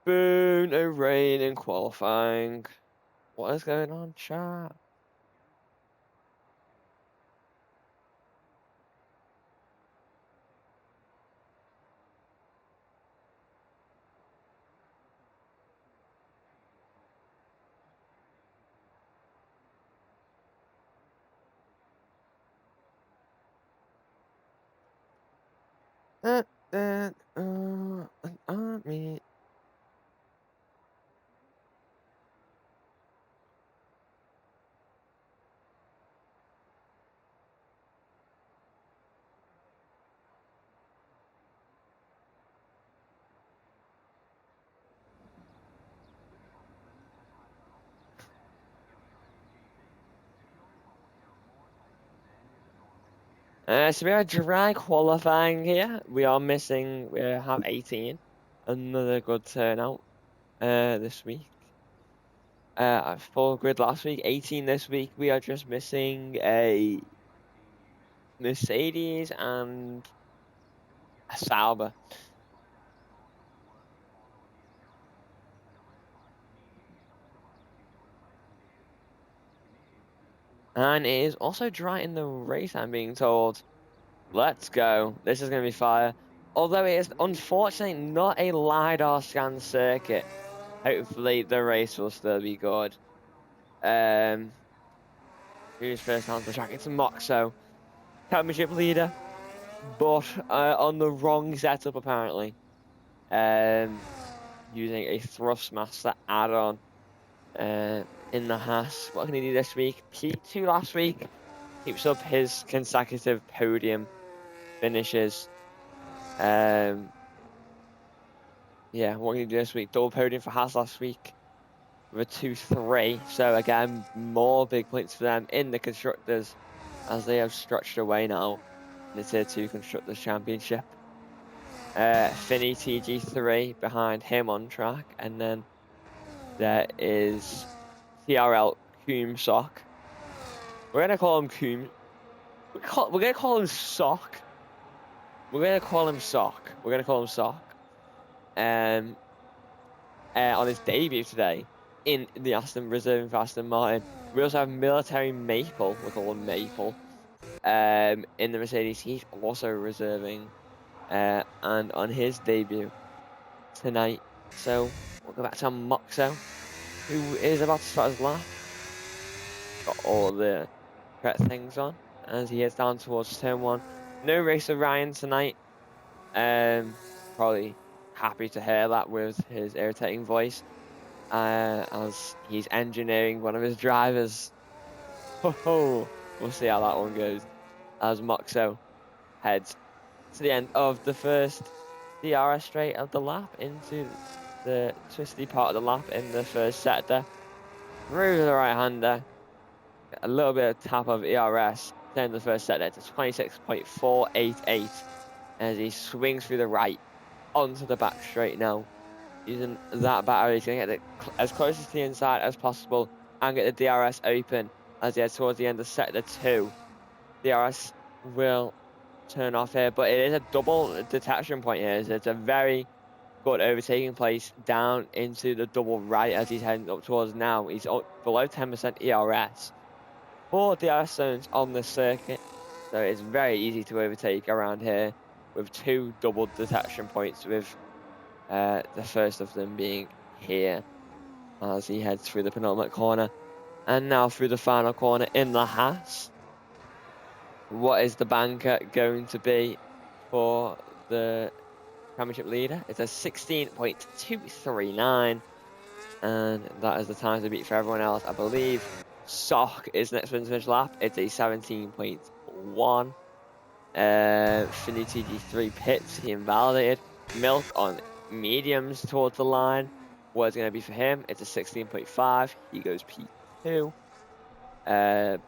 Boo, no rain in qualifying. What is going on, chat? An army. So we are dry qualifying here. We are missing. We have 18. Another good turnout. This week. Full grid last week. 18 this week. We are just missing a Mercedes and a Sauber. And it is also dry in the race, I'm being told. Let's go. This is going to be fire. Although it is unfortunately not a LiDAR scan circuit. Hopefully the race will still be good. Who's first onto the track? It's Moxo, championship leader, but on the wrong setup apparently. Using a Thrustmaster add-on in the Haas. What can he do this week? P2 last week. Keeps up his consecutive podium finishes. Yeah, what can he do this week? Double podium for Haas last week with a 2-3. So again, more big points for them in the constructors as they have stretched away now in the Tier 2 Constructors Championship. Finny TG3 behind him on track, and then there is TRL Coomsock. We're gonna call him Coom. We're gonna call him Sock. We're gonna call him Sock. We're gonna call him Sock. On his debut today in the reserving for Aston Martin. We also have Military Maple. We call him Maple. In the Mercedes, he's also reserving, and on his debut tonight. So we'll go back to Moxo, who is about to start his lap. Got all the correct things on as he heads down towards turn 1. No race of Ryan tonight. Probably happy to hear that with his irritating voice, as he's engineering one of his drivers. Ho! We'll see how that one goes as Moxo heads to the end of the first DRS straight of the lap into the twisty part of the lap in the first sector. Through the right-hander, a little bit of tap of ERS, then the first sector to 26.488 as he swings through the right onto the back straight now. Using that battery, he's going to get it as close to the inside as possible and get the DRS open as he heads towards the end of sector 2. DRS will turn off here, but it is a double detection point here, so it's a very good overtaking place down into the double right as he's heading up towards now. He's below 10% ERS. 4 DRS zones on the circuit, so it's very easy to overtake around here with 2 double detection points, with the first of them being here as he heads through the penultimate corner and now through the final corner in the Haas. What is the banker going to be for the championship leader? It's a 16.239, and that is the time to beat for everyone else. I believe Sock is next to finish lap. It's a 17.1. Finny TG3 pits, he invalidated. Milk on mediums towards the line. What is going to be for him? It's a 16.5. He goes P2. The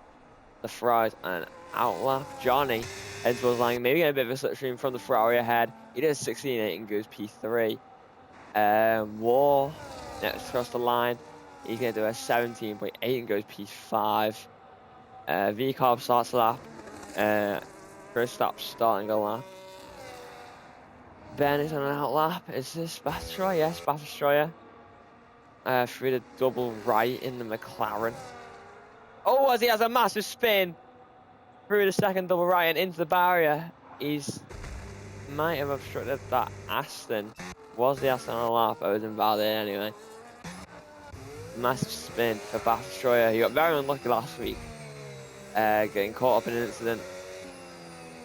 Ferrari's on an outlap. Johnny heads towards the line, maybe get a bit of a slipstream from the Ferrari ahead. He does 16.8 and goes P3. War next across the line. He's going to do a 17.8 and goes P5. V-Carb starts the lap. First stop starting a lap. Ben is on an outlap. Is this Bath Destroyer? Yes, Bath Destroyer. Through the double right in the McLaren. Oh, as he has a massive spin through the second double right and into the barrier. He's might have obstructed that Aston. Was the Aston on a lap? I was invalidated anyway. Massive spin for Bath Destroyer. He got very unlucky last week, getting caught up in an incident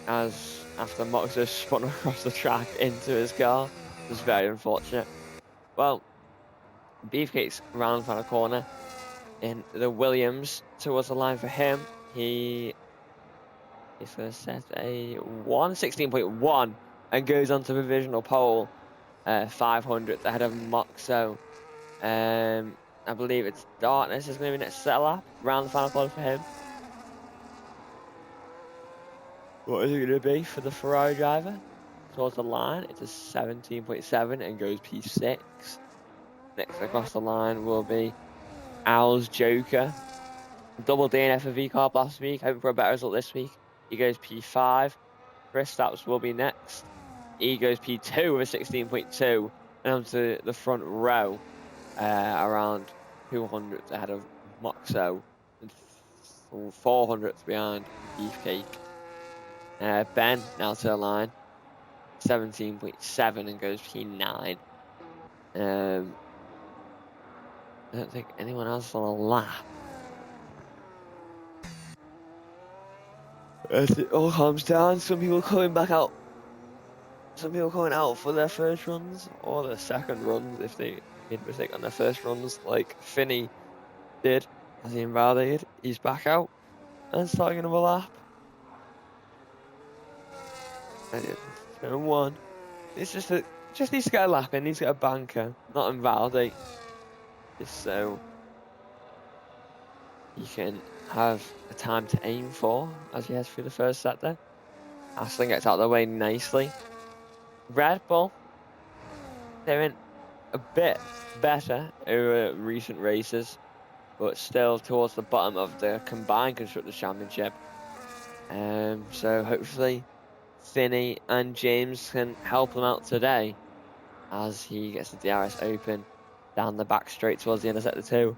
as after Moxo spun across the track into his car. It was very unfortunate. Well, Beefcake's round the final corner in the Williams towards the line for him. He's going to set a 1:16.1 and goes on to provisional pole, 500th ahead of Moxo. I believe it's Darkness is going to be next set lap, round the final corner for him. What is it going to be for the Ferrari driver? Towards the line, it's a 17.7 and goes P6. Next across the line will be Owl's Joker. Double DNF for V-Carb last week, hoping for a better result this week. He goes P5. Chris Stapps will be next. He goes P2 with a 16.2 and onto the front row, around 200th ahead of Moxo and 400th behind Beefcake. Ben now to the line, 17.7 and goes P9. I don't think anyone else on a lap. As it all calms down, some people coming back out. Some people coming out for their first runs or their second runs if they made a mistake on their first runs, like Finney did as he invalidated. He's back out and starting another lap. And turn one. It's just needs to get a lap in, needs to get a banker, not invalidate. Just so you can have a time to aim for as he heads through the first set there. Aston gets out of the way nicely. Red Bull, they're in a bit better over recent races, but still towards the bottom of the combined Constructors' Championship. So hopefully Finney and James can help him out today as he gets the DRS open down the back straight towards the end of sector 2.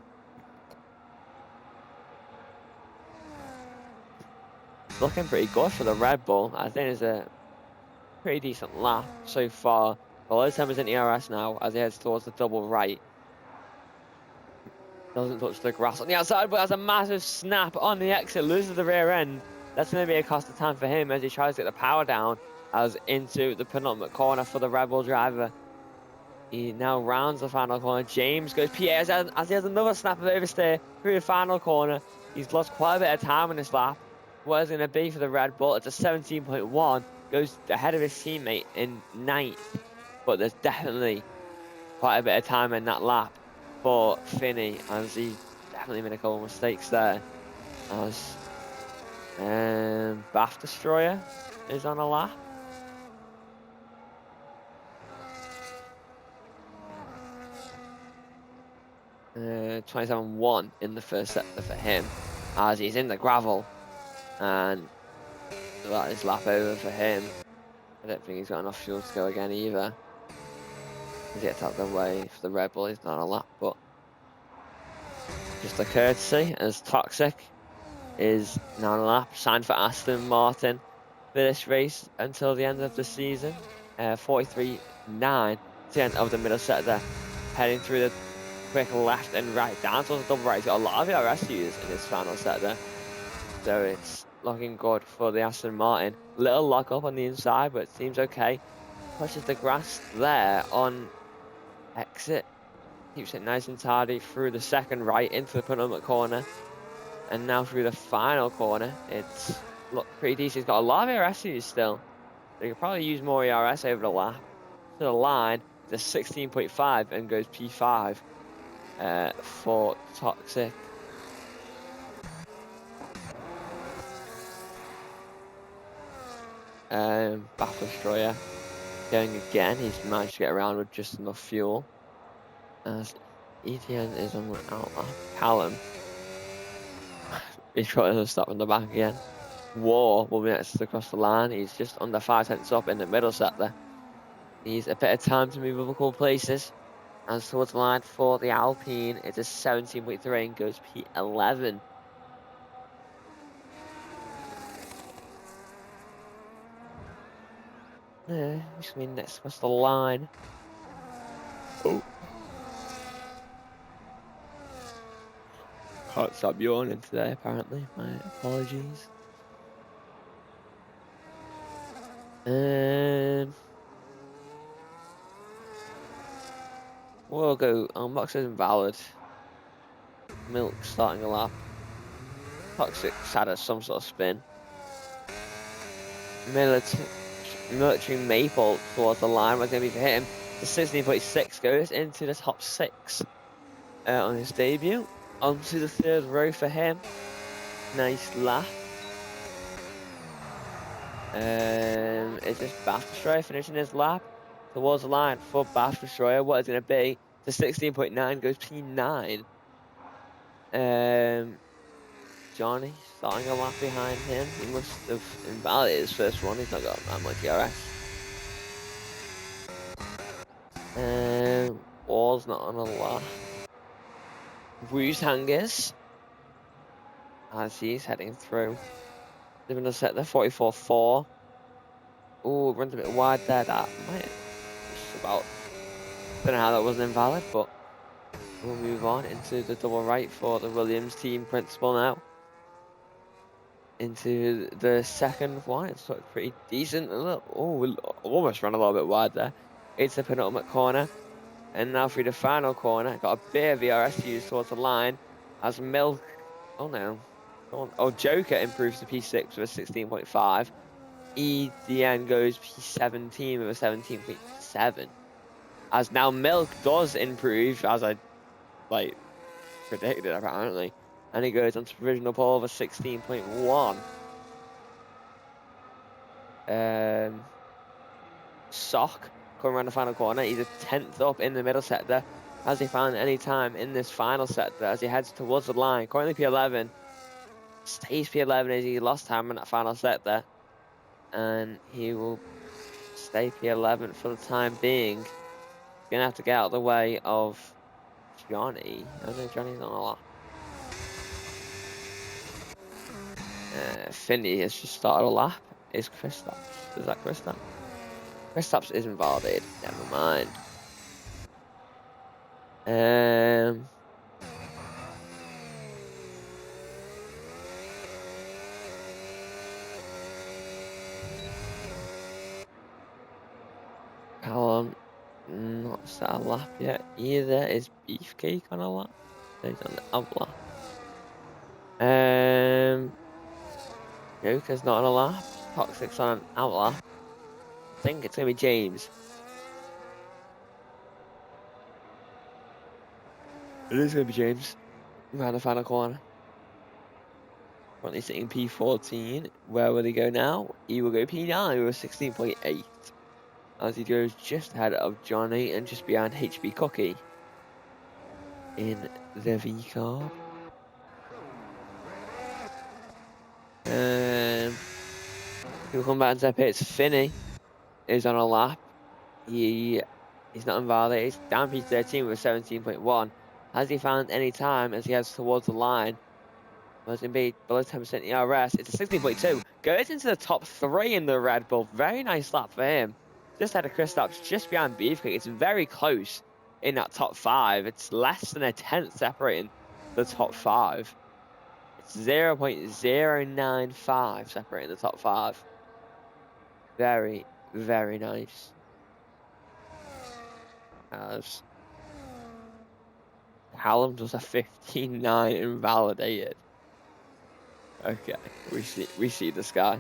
It's looking pretty good for the Red Bull. I think it's a pretty decent lap so far. Below 10% ERS now as he heads towards the double right. Doesn't touch the grass on the outside, but has a massive snap on the exit, loses the rear end. That's going to be a cost of time for him as he tries to get the power down as into the penultimate corner for the Red Bull driver. He now rounds the final corner. James goes PA as he has another snap of oversteer through the final corner. He's lost quite a bit of time in this lap. What is going to be for the Red Bull? It's a 17.1. Goes ahead of his teammate in 9th. But there's definitely quite a bit of time in that lap for Finney as he definitely made a couple of mistakes there. As Bath Destroyer is on a lap. Uh, 27.1 in the first sector for him as he's in the gravel, and that is lap over for him. I don't think he's got enough fuel to go again either. He gets out of the way for the Red Bull. He's not on a lap, but just a courtesy as Toxic is now on a lap. Signed for Aston Martin for this race until the end of the season. 43.9 to the end of the middle sector, heading through the quick left and right down towards the double right. He's got a lot of ERS users in this final sector, so it's looking good for the Aston Martin. Little lock up on the inside, but it seems okay. Pushes the grass there on exit. Keeps it nice and tidy through the second right into the penultimate corner. And now through the final corner, it's looked pretty decent. He's got a lot of ERS use still. So he could probably use more ERS over the lap. To the line, it's a 16.5 and goes P5 for Toxic. Bath Destroyer going again. He's managed to get around with just enough fuel. As ETN is on the outlap. Callum. He's trying to stop in the back again. War will be next across the line. He's just under 5 tenths up in the middle sector. needs a bit of time to move up a couple places. And towards the line for the Alpine, it's a 17.3 and goes P11. Which means next across the line. Oh. Can't stop yawning today, apparently. My apologies. We'll go. Box is invalid. Milk starting a lap. Toxic had some sort of spin. Military Maple towards the line. Was going to be to hit him. The 16.6 goes into the top 6 on his debut. Onto the third row for him. Nice lap. It's just Bath Destroyer finishing his lap towards the line for Bath Destroyer. What is going to be? The 16.9 goes P9. Johnny starting a lap behind him. He must have invalidated his first one. He's not got that much DRS. Wall's not on a lap. Bruce Hangers, as he's heading through. They're going to set the 44.4. Oh, runs a bit wide there. That might just about. Don't know how that wasn't invalid, but we'll move on into the double right for the Williams team principal now. Into the second one. It's pretty decent. Oh, almost ran a little bit wide there. It's the penultimate corner. And now through the final corner, got a bit of VRS to use towards the line. As Milk. Oh no. Oh, Joker improves to P6 with a 16.5. EDN goes P17 with a 17.7. As now Milk does improve, as I predicted apparently, and he goes on to provisional pole of a 16.1. Sock coming around the final corner. He's a 10th up in the middle sector. Has he found any time in this final sector as he heads towards the line? Currently P11. Stays P11 as he lost time in that final sector. And he will stay P11 for the time being. He's going to have to get out of the way of Johnny. Oh no, Johnny's not a lot. Finney has just started a lap. Is Kristaps? Is that Kristaps? Kristaps isn't validated. Never mind. Callum, not set a lap yet either. Is Beefcake on a lap? He's on the up lap. Joker's not on a lap. Toxic's on an out lap. I think it's going to be James. It is going to be James. Around the final corner. Currently sitting P14. Where will he go now? He will go P9 with 16.8. As he goes just ahead of Johnny and just behind HB Cookie in the V car. He'll come back and say it's Finney is on a lap. He's not invalidated. He's down P13 with 17.1. Has he found any time as he heads towards the line? Well, it's going to be below 10% ERS. It's a 16.2. Goes into the top 3 in the Red Bull. Very nice lap for him. Just had a Kristaps just behind Beefcake. It's very close in that top 5. It's less than a 10th separating the top 5. It's 0.095 separating the top 5. Very, very nice. As Callum does a 15.9 invalidated. Okay, we see this guy.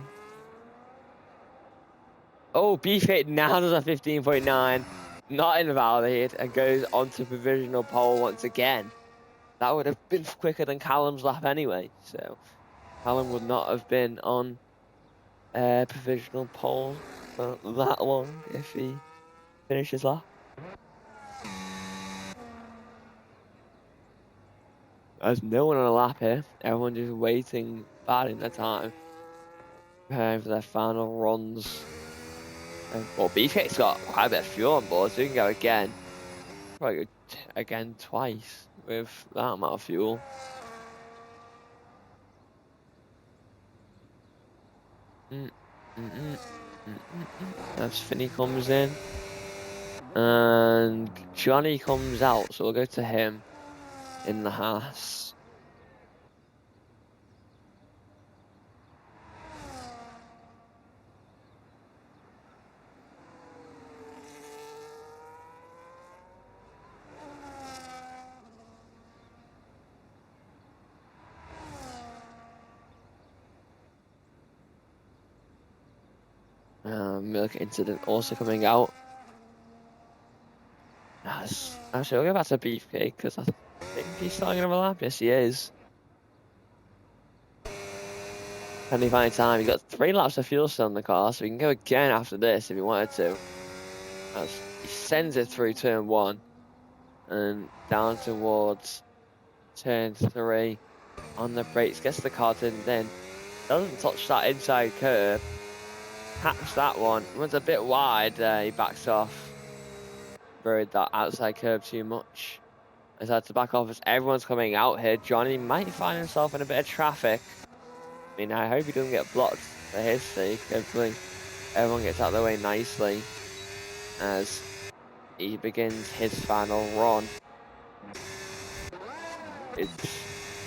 Oh, Beefcake now does a 15.9, not invalidated, and goes onto provisional pole once again. That would have been quicker than Callum's lap anyway, so Callum would not have been on provisional pole for that long if he finishes lap. There's no one on a lap here. Everyone just waiting, biding their time, preparing for their final runs. Well, Beefcake's got quite a bit of fuel on board, so we can go again. Probably go again twice with that amount of fuel. As Finney comes in. And Johnny comes out, so we'll go to him in the Haas. Milk Incident also coming out. Actually, we'll go back to Beefcake because I think he's starting another lap. Yes, he is. Can he find time? He's got 3 laps of fuel still in the car, so we can go again after this if he wanted to. As he sends it through turn 1 and down towards turn 3 on the brakes, gets the car turned in, doesn't touch that inside curb, taps that one, runs a bit wide, he backs off. Buried that outside curb too much. As I had to back off as everyone's coming out here. Johnny might find himself in a bit of traffic. I mean, I hope he doesn't get blocked for his sake. Hopefully everyone gets out of the way nicely as he begins his final run. It's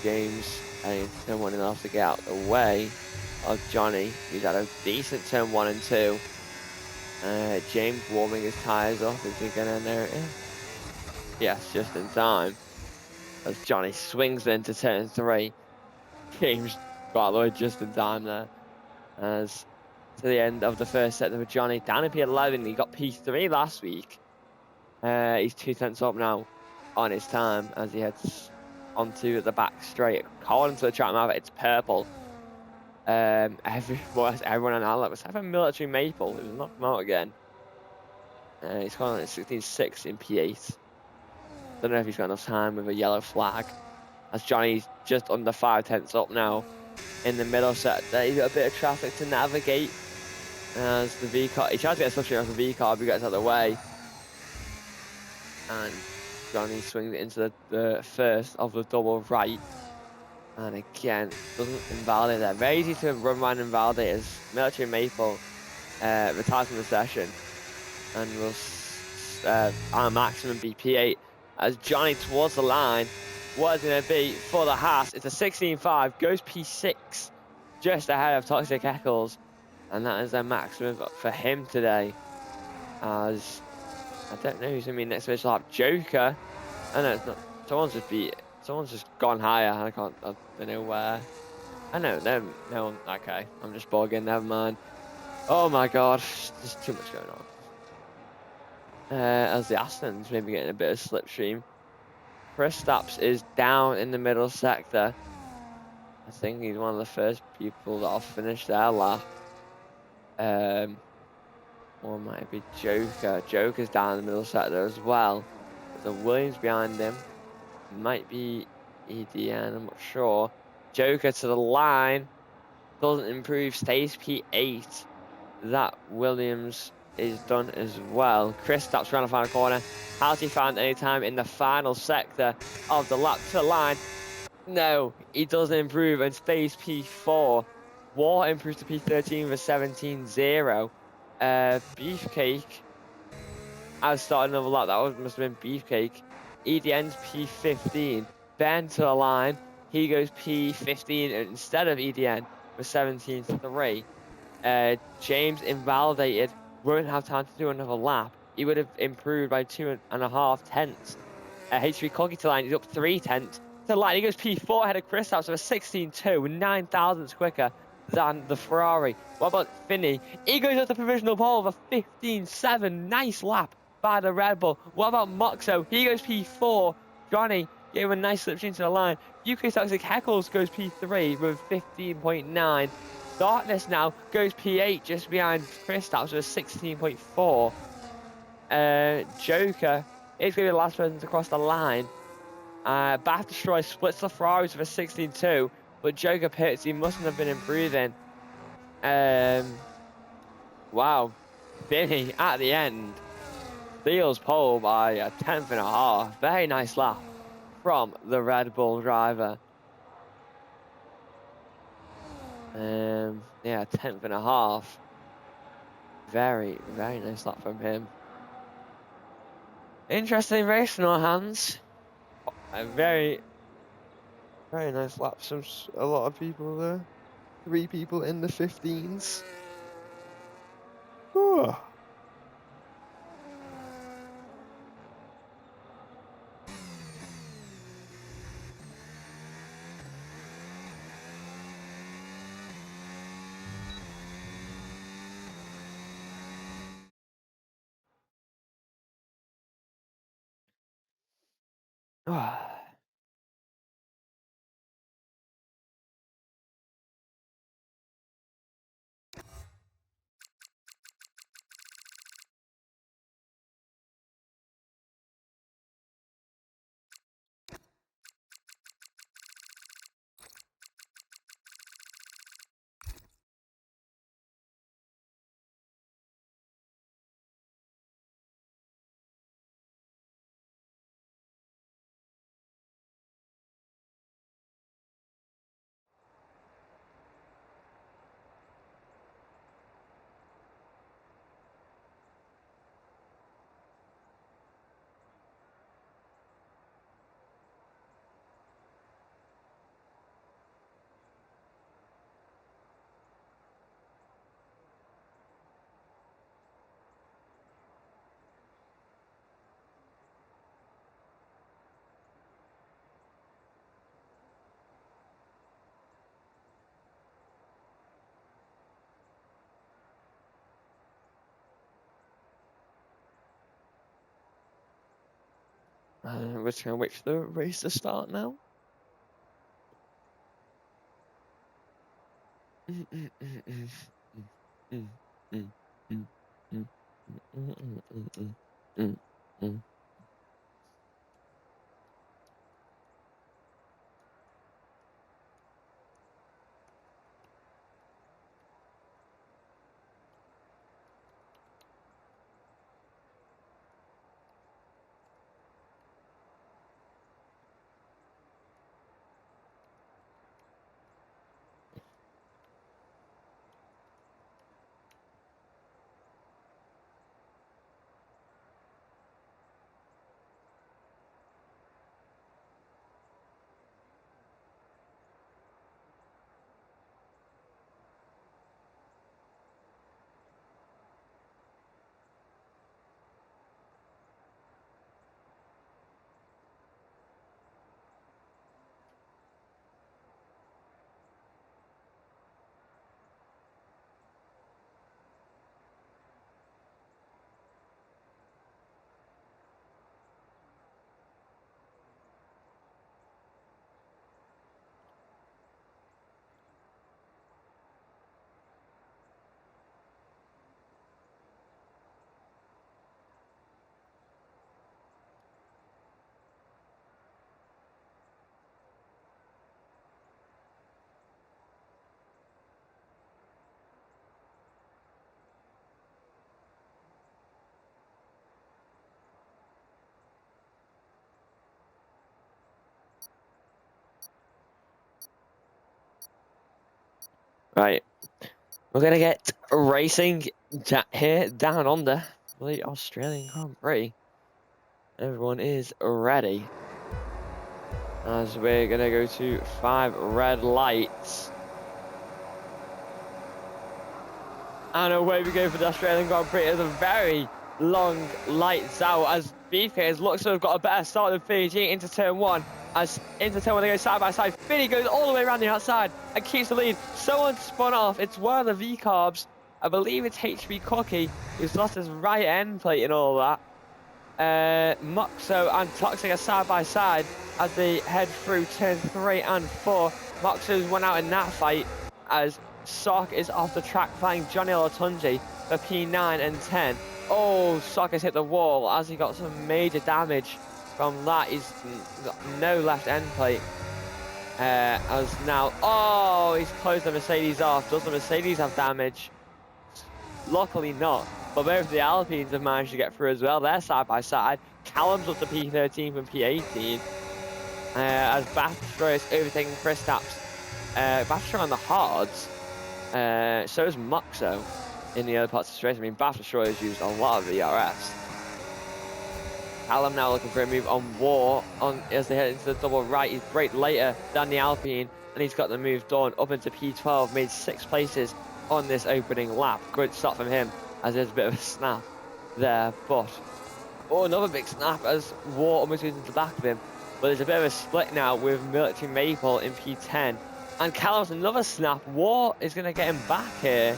James and someone else to get out of the way of Johnny. He's had a decent turn 1 and 2. James warming his tyres up. Is he gonna know it? Yes, just in time. As Johnny swings into turn 3. James got the way just in time there. As to the end of the first set with Johnny down in P11. He got P3 last week. He's 2 tenths up now on his time as he heads onto the back straight. Calling to the track map, it's purple. Everyone on our lap was having Military Maple. It was knocked him out again. He's calling it 16.6 in P8. Don't know if he's got enough time with a yellow flag. As Johnny's just under 5 tenths up now in the middle sector. He's got a bit of traffic to navigate. As the V car, he tries to get a substitute off the V car, but he gets out of the way. And Johnny swings it into the first of the double right. And again, doesn't invalidate that. Very easy to run around and invalidate as Military Maple retires from the session. And will our maximum be P8 as Johnny towards the line. What is going to be for the Haas? It's a 16.5, goes P6, just ahead of Toxic Eccles. And that is their maximum for him today. As I don't know who's going to be next to this lap. Joker. I know it's not. Someone's just gone higher. I don't know where. I know. No. Okay. I'm just bugging. Never mind. Oh my god. There's too much going on. As the Astons maybe getting a bit of slipstream. Kristaps is down in the middle sector. I think he's one of the first people that'll finish their lap. Or might be Joker. Joker's down in the middle sector as well. There's a Williams behind him. Might be EDN, I'm not sure. Joker to the line. Doesn't improve, stays P8. That Williams is done as well. Kristaps around the final corner. Has he found any time in the final sector of the lap to the line? No, he doesn't improve and stays P4. War improves to P13 with 17.0. Beefcake has started another lap. That must have been Beefcake. EDN's P15. Ben to the line. He goes P15 instead of EDN with 17.3. James invalidated. Won't have time to do another lap. He would have improved by 2.5 tenths. HV Coggy to the line. He's up 3 tenths. To the line. He goes P4 ahead of Kristaps with a 16.2. 9 thousandths quicker than the Ferrari. What about Finney? He goes up the provisional pole with a 15.7. Nice lap by the Red Bull. What about Moxo? He goes P4. Johnny gave him a nice slipstream to the line. UK Toxic Heckles goes P3 with 15.9. Darkness now goes P8 just behind Kristaps with a 16.4. Joker is going to be the last person to cross the line. Bath Destroy splits the Ferraris with a 16.2. But Joker pits, he mustn't have been improving. Wow. Vinny at the end steals pole by a 10.5. Very nice lap from the Red Bull driver. Yeah, 10.5. Very, very nice lap from him. Interesting race in our hands. A very, very nice lap from a lot of people there. 3 people in the 15s. Ooh. We're just going to wait for the race to start now. Right, we're going to get racing here down under the Australian Grand Prix. Everyone is ready. As we're going to go to 5 red lights. And away we go for the Australian Grand Prix. It's a very long lights out as BK looks to have got a better start than Fiji into turn 1. As into turn 1 they go side by side. Finny goes all the way around the outside and keeps the lead. Someone spun off. It's one of the V-Carbs. I believe it's HB Cookie who's lost his right end plate and all that. Moxo and Toxic are side by side as they head through turn 3 and 4. Moxo's won out in that fight as Sock is off the track playing Johnny Olatunji for P9 and 10. Oh, Sock has hit the wall as he got some major damage from that. He's got no left end plate. As now, oh, he's closed the Mercedes off. Does the Mercedes have damage? Luckily not. But both the Alpines have managed to get through as well. They're side by side. Callum's up to P13 from P18. As Bathstroy is overtaking Kristaps. Bathstroy on the hards. So is Muxo in the other parts of the race. I mean, Bathstroy has used a lot of ERS. Callum now looking for a move on War as they head into the double right. He's braked later than the Alpine, and he's got the move done up into P12. Made 6 places on this opening lap. Good start from him, as there's a bit of a snap there. But another big snap as War almost goes into the back of him. But there's a bit of a split now with Military Maple in P10. And Callum's another snap. War is going to get him back here.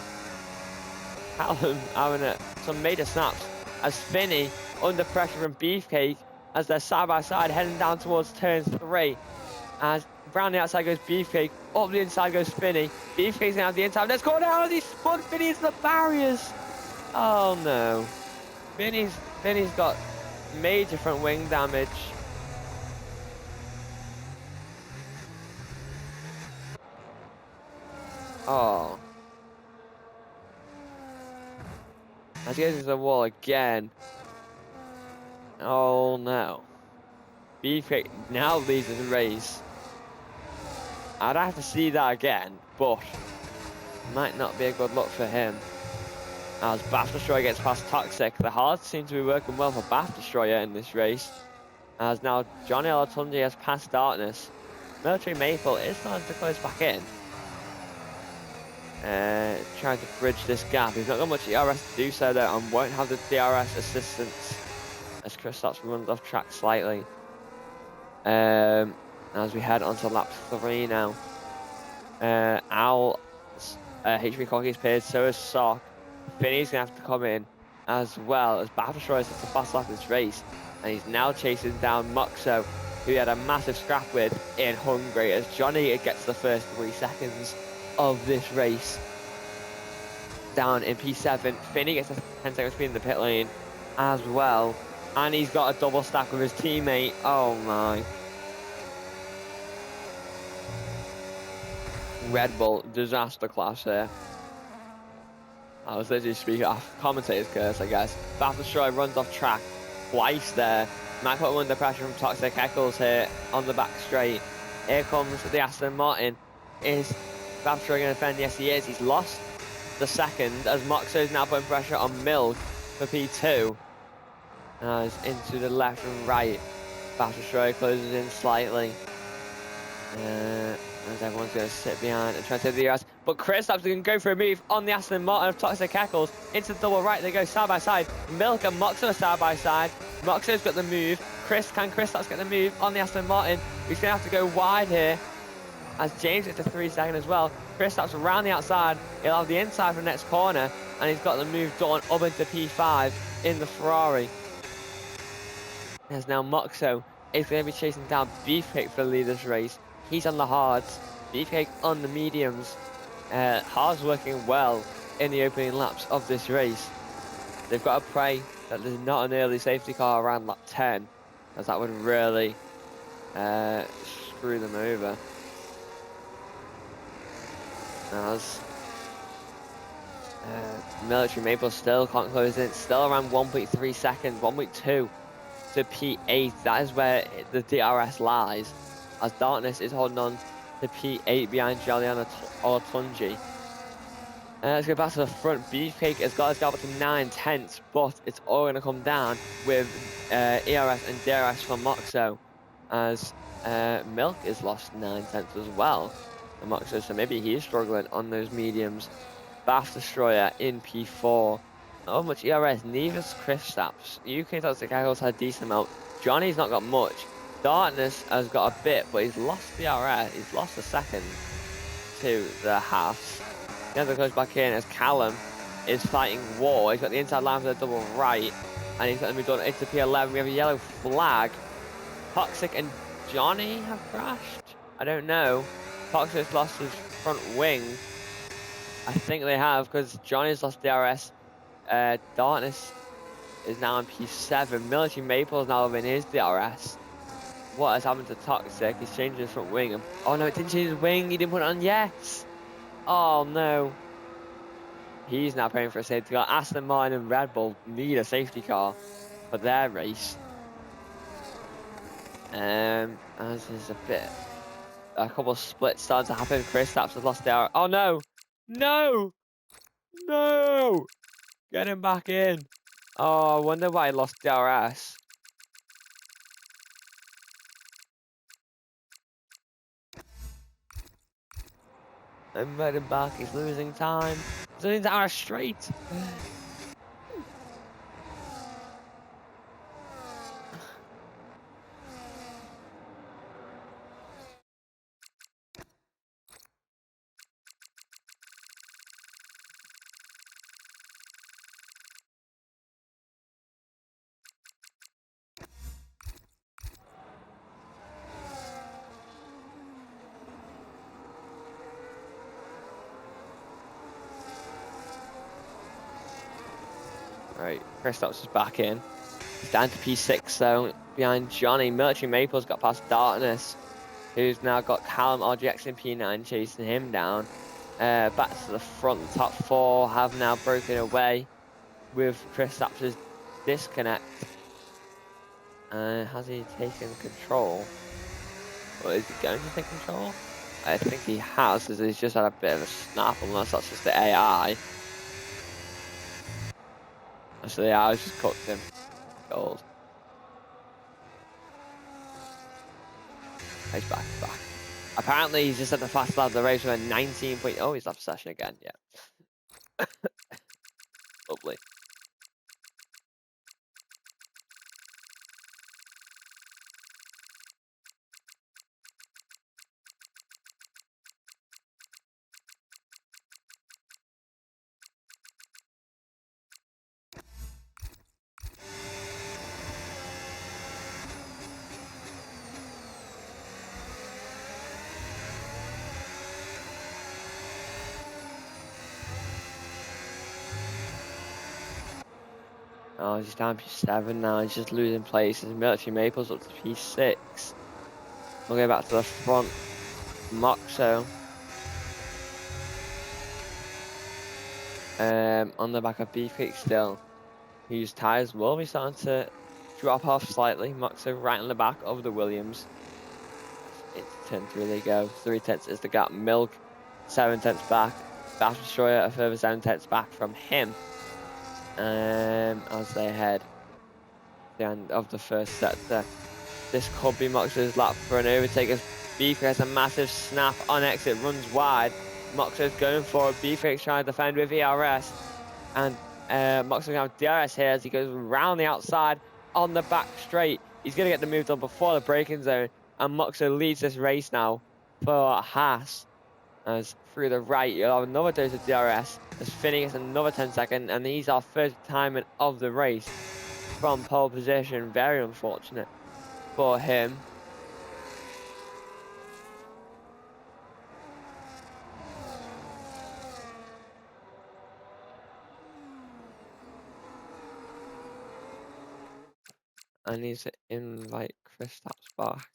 Callum having some major snaps as Finney under pressure from Beefcake as they're side by side heading down towards turn 3. As round the outside goes Beefcake, up the inside goes Finney. Beefcake's going to have the inside. Let's go down as he spun Finney into the barriers. Oh no. Finney's got major front wing damage. Oh. As he goes into the wall again. Oh no. Beefcake now leads the race. I'd have to see that again, but might not be a good look for him. As Bath Destroyer gets past Toxic, the hards seem to be working well for Bath Destroyer in this race. As now Johnny Olatunji has passed Darkness. Military Maple is starting to close back in. Trying to bridge this gap. He's not got much ERS to do so though, and won't have the DRS assistance as Kristaps runs off track slightly. As we head onto lap 3 now. Owl, HP Corky's paired, so is Sock. Finney's going to have to come in as well as Bath Destroyer is the fast lap of this race. And he's now chasing down Muxo, who he had a massive scrap with in Hungary, as Johnny gets the first 3 seconds of this race. Down in P7, Finney gets a 10 second speed in the pit lane as well. And he's got a double stack with his teammate. Oh my. Red Bull disaster class here. I was literally speaking off commentator's curse, I guess. Bath Destroyer runs off track twice there. Might put him under pressure from Toxic Eccles here on the back straight. Here comes the Aston Martin. Is Bath Destroyer going to defend? Yes, he is. He's lost the second as Moxo is now putting pressure on Milk for P2. As into the left and right. Bath Destroyer closes in slightly. As everyone's going to sit behind and try to take the ERS. But Kristaps can go for a move on the Aston Martin of Toxic Eccles. Into the double right, they go side by side. Milk and Moxo are side by side. Moxo's got the move. Can Kristaps get the move on the Aston Martin? He's going to have to go wide here. As James gets to 3 seconds as well. Kristaps around the outside. He'll have the inside for the next corner. And he's got the move done up into P5 in the Ferrari. There's now Moxo. He's going to be chasing down Beefcake for the lead of this race. He's on the hards, Beefcake on the mediums. Hards working well in the opening laps of this race. They've got to pray that there's not an early safety car around lap 10, as that would really screw them over. As Military Maple still can't close in, still around 1.3 seconds, 1.2 to P8. That is where the DRS lies. As Darkness is holding on to P8 behind Juliana Olatunji. Let's go back to the front. Beefcake has got his gap up to 9/10, but it's all going to come down with ERS and DRS from Moxo, as Milk is lost 9/10 as well for Moxo, so maybe he's struggling on those mediums. Bath Destroyer in P4. Not much ERS, neither's Kristaps. UK Toxic Eccles had a decent amount. Johnny's not got much. Darkness has got a bit, but he's lost the RS. He's lost a second to the halves. He has to close back in as Callum is fighting War. He's got the inside line for the double right, and he's got to be done into P11. We have a yellow flag. Toxic and Johnny have crashed. I don't know. Toxic's lost his front wing. I think they have, because Johnny's lost DRS. Darkness is now in P7. Military Maple is now in his DRS. What has happened to Toxic? He's changed his front wing. Oh no, it didn't change his wing. He didn't put it on. Yes. Oh no. he's now paying for a safety car. Aston Martin and Red Bull need a safety car for their race. As there's a couple of splits starting to happen. Kristaps has lost the... Oh no! No! No! Get him back in. Oh, I wonder why he lost DRS. And let him back. He's losing time. He's losing DRS straight. Right, Kristaps is back in. He's down to P6 though, behind Johnny. Military Maples got past Darkness, who's now got Callum RGX in P9 chasing him down. Back to the front, the top four have now broken away with Kristaps' disconnect. Has he taken control? Or is he going to take control? I think he has, as he's just had a bit of a snap, unless that's just the AI. So the AI just cooked him. Gold. He's back, he's back. Apparently he's just at the fast lap of the race with a 19 point... Oh, he's left session again, yeah. Lovely. Oh, he's down P7 now. He's just losing places. Military Maples up to P6. We'll go back to the front. Moxo. On the back of Beefcake still. Whose tyres will be starting to drop off slightly. Moxo right on the back of the Williams. It's 10th to really go. 3 tenths is the gap. Milk 7 tenths back. Bash Destroyer a further 7 tenths back from him. As they head to the end of the first sector. This could be Moxo's lap for an overtake as Beefcake has a massive snap on exit, runs wide. Moxo's going for it. Beefcake's trying to defend with ERS. And Moxo's going to have DRS here as he goes round the outside on the back straight. He's going to get the move done before the braking zone. And Moxo leads this race now for Haas. As through the right, you'll have another dose of DRS. As Finney gets another 10-second, and he's our first retirement of the race from pole position. Very unfortunate for him. I need to invite Kristaps back.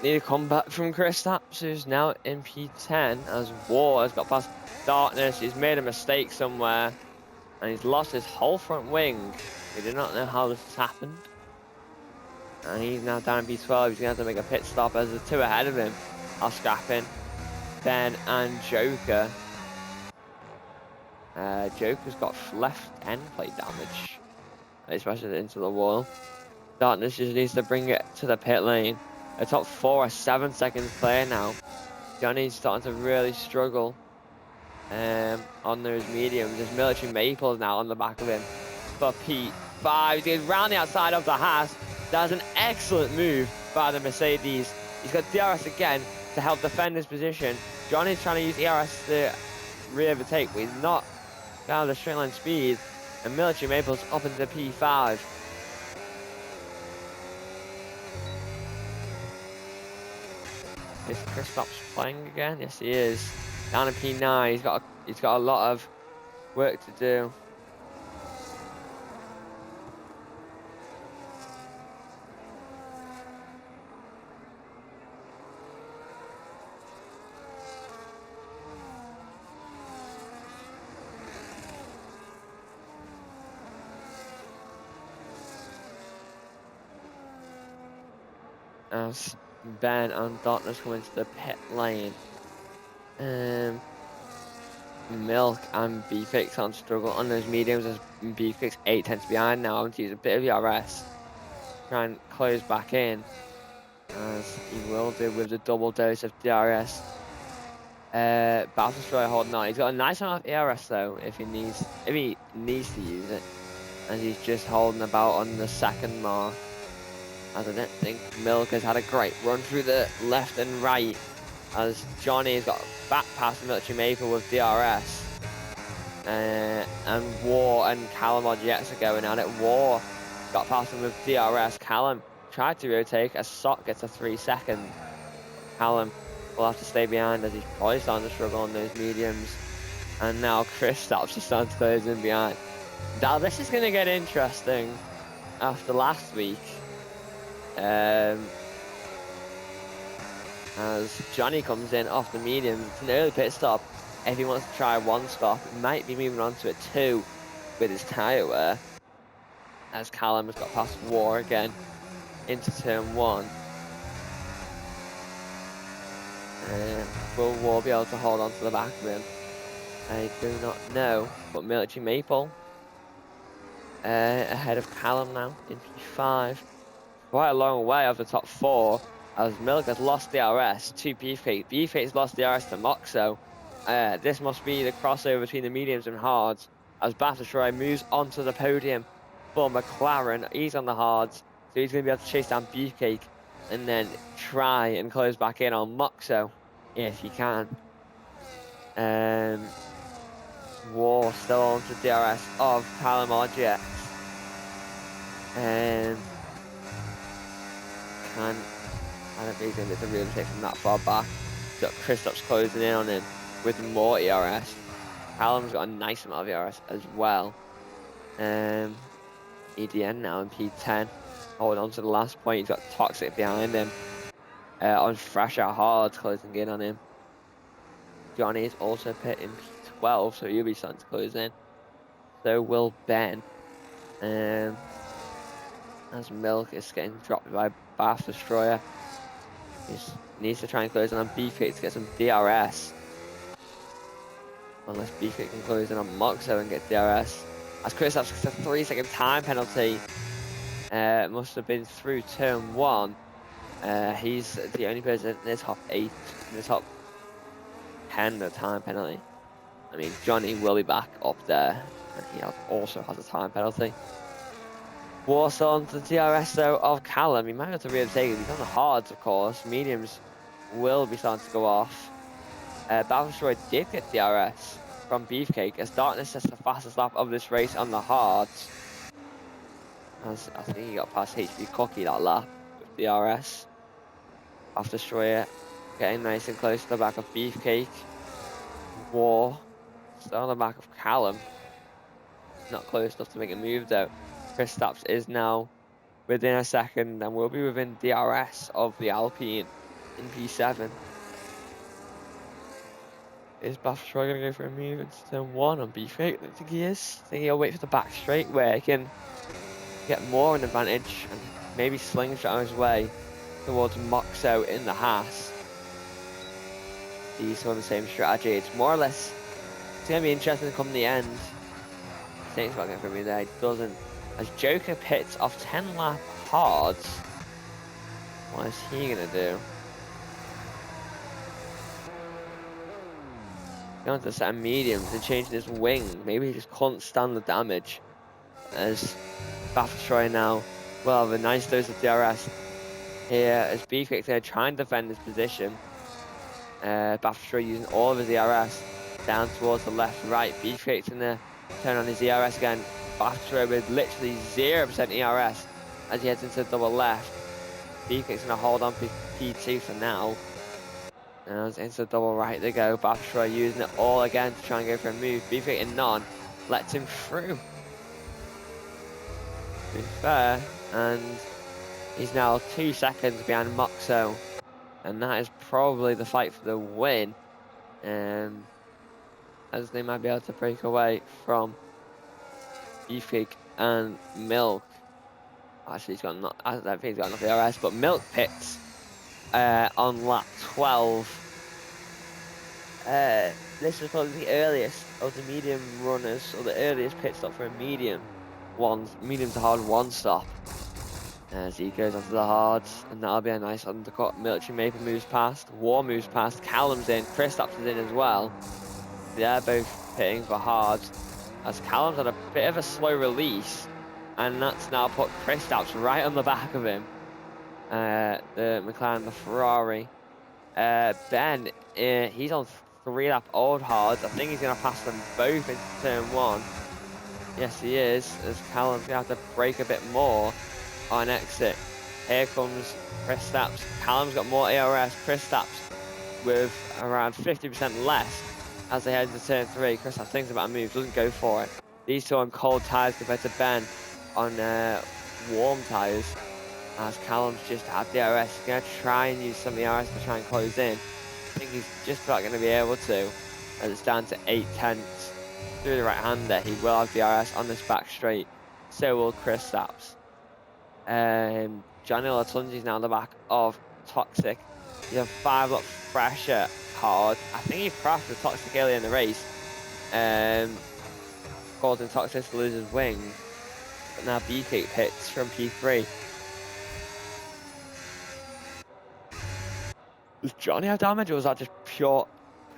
Need a comeback from Kristaps, who's now in P10 as War has got past Darkness. He's made a mistake somewhere and he's lost his whole front wing. We do not know how this has happened. And he's now down in P12. He's going to have to make a pit stop as the two ahead of him are scrapping. Ben and Joker. Joker's got left end plate damage. He smashed it into the wall. Darkness just needs to bring it to the pit lane. The top four are 7 seconds clear now. Johnny's starting to really struggle on those mediums. There's Military Maples now on the back of him for P5. He goes round the outside of the Haas. That's an excellent move by the Mercedes. He's got DRS again to help defend his position. Johnny's trying to use ERS to re-overtake, but he's not down the straight line speed. And Military Maples up into P5. Is Kristaps playing again? Yes, he is. Down in P9. He's got a lot of work to do. As Ben and Darkness come into the pit lane. Milk and Beefcake on struggle on those mediums as Beefcake's 8 tenths behind now, having to use a bit of ERS. Try and close back in, as he will do with the double dose of DRS. Battle Destroyer holding on. He's got a nice amount of ERS though, if he needs to use it. And he's just holding about on the second mark. As I don't think Milk has had a great run through the left and right, as Johnny has got back past Military Maple with DRS. And War and Callum on Jets are going at it. War got past him with DRS. Callum tried to rotate. A Sock gets a 3 second. Callum will have to stay behind as he's probably starting to struggle on those mediums. And now Kristaps is starting to close in behind. Now this is going to get interesting after last week. As Johnny comes in off the mediums, it's an early pit stop. If he wants to try one stop, he might be moving on to a 2 with his tyre wear. As Callum has got past War again into turn 1. Will War be able to hold on to the back of him? I do not know, but Military Maple ahead of Callum now in P5. Quite a long way off the top 4, as Milk has lost DRS to Beefcake. Beefcake's lost DRS to Moxo. This must be the crossover between the mediums and hards, as Battle Destroyer moves onto the podium for McLaren. He's on the hards, so he's going to be able to chase down Beefcake and then try and close back in on Moxo if he can. War still on to DRS of Callum RGX. I don't think he's going to get the real take from that far back. Got Kristaps closing in on him with more ERS. Callum's got a nice amount of ERS as well. EDN now in P10. Holding on to the last point. He's got Toxic behind him. On Fresh Out Hard closing in on him. Johnny is also pit in P12, so he'll be starting to close in. So will Ben. As Milk is getting dropped by Bath Destroyer. He needs to try and close in on Beefcake to get some DRS. Unless Beefcake can close in on Moxo and get DRS. As Kristaps gets a 3 second time penalty. Must have been through turn 1. He's the only person in the top 8, in the top 10 the time penalty. I mean, Johnny will be back up there. And he also has a time penalty. Warsaw on the DRS though of Callum. He might have to retake it. He's on the hards, of course. Mediums will be starting to go off. Battle Destroyer did get DRS from Beefcake, as Darkness sets the fastest lap of this race on the hards. As I think he got past HB Cookie that lap with DRS. Battle Destroyer getting nice and close to the back of Beefcake. War still on the back of Callum. Not close enough to make a move though. Kristaps is now within a second and will be within DRS of the Alpine in P7. Is Battle Destroyer going to go for a move into turn 1 on Beefcake? I don't think he is. I think he'll wait for the back straight where he can get more of an advantage and maybe slingshot on his way towards Moxo in the Haas. He's on the same strategy. It's more or less, it's going to be interesting come the end. I think it's not going for me there. He doesn't. As Joker pits off 10 lap hards. What is he going to do? Going to set a medium to change this wing. Maybe he just can't stand the damage. As Battle Destroyer now will have a nice dose of DRS here as Beefcake's there trying to defend his position. Battle Destroyer using all of his DRS down towards the left, right. Beefcake's in there, turn on his DRS again. Battle Destroyer with literally 0% ERS as he heads into the double left. Beefcake's going to hold on for P2 for now. And it's into the double right they go. Baftra using it all again to try and go for a move. Beefcake in none. Lets him through. To be fair. And he's now 2 seconds behind Moxo. And that is probably the fight for the win. As they might be able to break away from Beefcake and Milk. Actually, he's got not. I don't think he's got enough DRS, but Milk pits on lap 12. This was probably the earliest of the medium runners, or the earliest pit stop for a medium to hard one stop. As he goes onto the hards, and that'll be a nice undercut. Military Maple moves past, War moves past, Callum's in, Kristaps is in as well. They're both pitting for hards, as Callum's had a bit of a slow release, and that's now put Kristaps right on the back of him. The McLaren, the Ferrari. Ben, he's on 3 lap old hards. I think he's going to pass them both into turn 1. Yes, he is, as Callum's going to have to brake a bit more on exit. Here comes Kristaps. Callum's got more ARS. Kristaps with around 50% less as they head into turn 3. Kristaps thinks about a move, doesn't go for it. These two on cold tyres compared to Ben on warm tyres. As Callum's just had the DRS, he's going to try and use some of the DRS to try and close in. I think he's just about going to be able to, as it's down to 8/10 through the right hander. He will have DRS on this back straight. So will Kristaps. Johnny Latunzi's now on the back of Toxic. He's on 5 lap fresher hard. I think he crashed with Toxic earlier in the race, causing Toxic to lose his wing. But now Beefcake pits from P3. Does Johnny have damage, or was that just pure